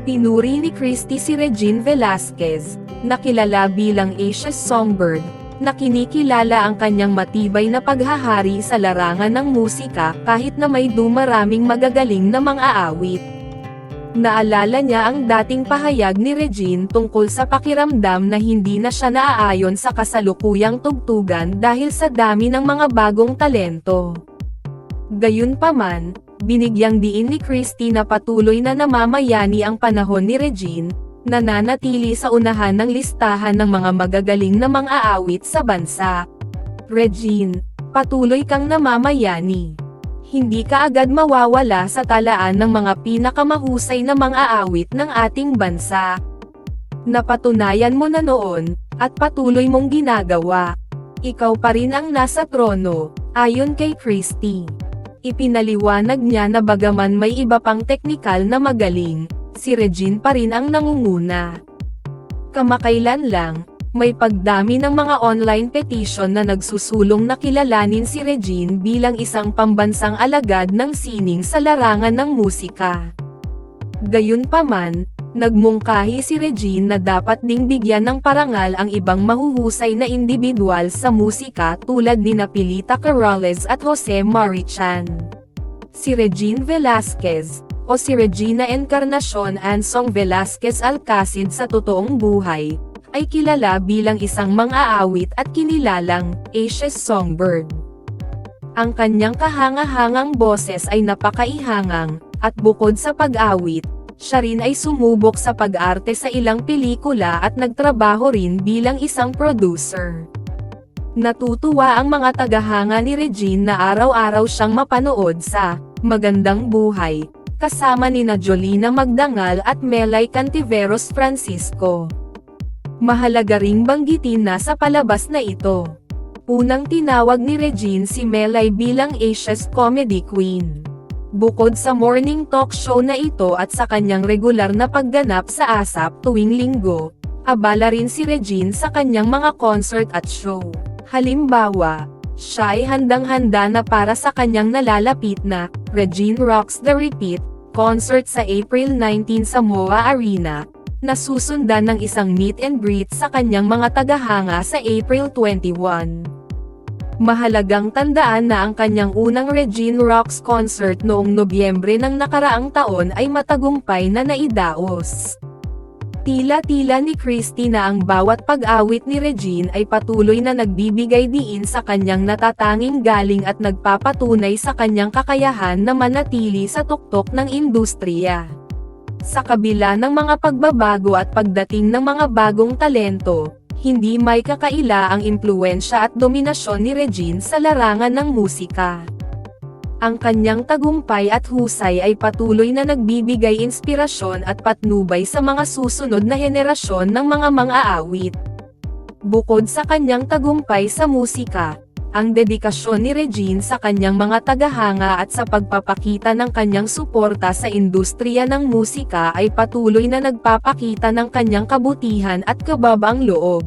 Pinuri ni Christie si Regine Velasquez, na kilala bilang Asia's Songbird, na kinikilala ang kanyang matibay na paghahari sa larangan ng musika kahit na may dumaraming magagaling na mang-aawit. Naalala niya ang dating pahayag ni Regine tungkol sa pakiramdam na hindi na siya naaayon sa kasalukuyang tugtugan dahil sa dami ng mga bagong talento. Gayunpaman, binigyang diin ni Christie na patuloy na namamayani ang panahon ni Regine, nananatili sa unahan ng listahan ng mga magagaling na mang-aawit sa bansa. Regine, patuloy kang namamayani. Hindi ka agad mawawala sa talaan ng mga pinakamahusay na mang-aawit ng ating bansa. Napatunayan mo na noon, at patuloy mong ginagawa. Ikaw pa rin ang nasa trono, ayon kay Christie. Ipinaliwanag niya na bagaman may iba pang teknikal na magaling, si Regine pa rin ang nangunguna. Kamakailan lang, may pagdami ng mga online petition na nagsusulong na kilalanin si Regine bilang isang pambansang alagad ng sining sa larangan ng musika. Gayunpaman, nagmungkahi si Regine na dapat ding bigyan ng parangal ang ibang mahuhusay na indibidwal sa musika tulad ni Pilita Corrales at Jose Marichan. Si Regine Velasquez, o si Regina Encarnacion Ansong Velasquez Alcacid sa totoong buhay, ay kilala bilang isang mang-aawit at kinilalang Asia's Songbird. Ang kanyang kahanga-hangang boses ay napakaihangang, at bukod sa pag-awit, siya rin ay sumubok sa pag-arte sa ilang pelikula at nagtrabaho rin bilang isang producer. Natutuwa ang mga tagahanga ni Regine na araw-araw siyang mapanood sa Magandang Buhay, kasama nina Jolina Magdangal at Melay Cantiveros Francisco. Mahalaga ring banggitin na sa palabas na ito, unang tinawag ni Regine si Melay bilang Asia's Comedy Queen. Bukod sa morning talk show na ito at sa kanyang regular na pagganap sa ASAP tuwing linggo, abala rin si Regine sa kanyang mga concert at show. Halimbawa, siya ay handang-handa na para sa kanyang nalalapit na Regine Rocks the Repeat concert sa April 19 sa MOA Arena, na susundan ng isang meet and greet sa kanyang mga tagahanga sa April 21. Mahalagang tandaan na ang kanyang unang Regine Rocks concert noong Nobyembre ng nakaraang taon ay matagumpay na naidaos. Tila-tila ni Christie na ang bawat pag-awit ni Regine ay patuloy na nagbibigay diin sa kanyang natatanging galing at nagpapatunay sa kanyang kakayahan na manatili sa tuktok ng industriya. Sa kabila ng mga pagbabago at pagdating ng mga bagong talento, hindi may kakaila ang impluwensya at dominasyon ni Regine sa larangan ng musika. Ang kanyang tagumpay at husay ay patuloy na nagbibigay inspirasyon at patnubay sa mga susunod na henerasyon ng mga mang-aawit. Bukod sa kanyang tagumpay sa musika, ang dedikasyon ni Regine sa kanyang mga tagahanga at sa pagpapakita ng kanyang suporta sa industriya ng musika ay patuloy na nagpapakita ng kanyang kabutihan at kababang loob.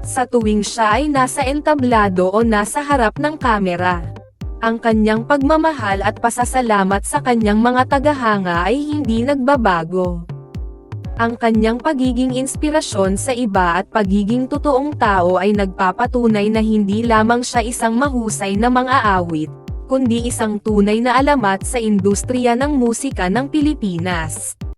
Sa tuwing siya ay nasa entablado o nasa harap ng kamera, ang kanyang pagmamahal at pasasalamat sa kanyang mga tagahanga ay hindi nagbabago. Ang kanyang pagiging inspirasyon sa iba at pagiging totoong tao ay nagpapatunay na hindi lamang siya isang mahusay na mang-aawit, kundi isang tunay na alamat sa industriya ng musika ng Pilipinas.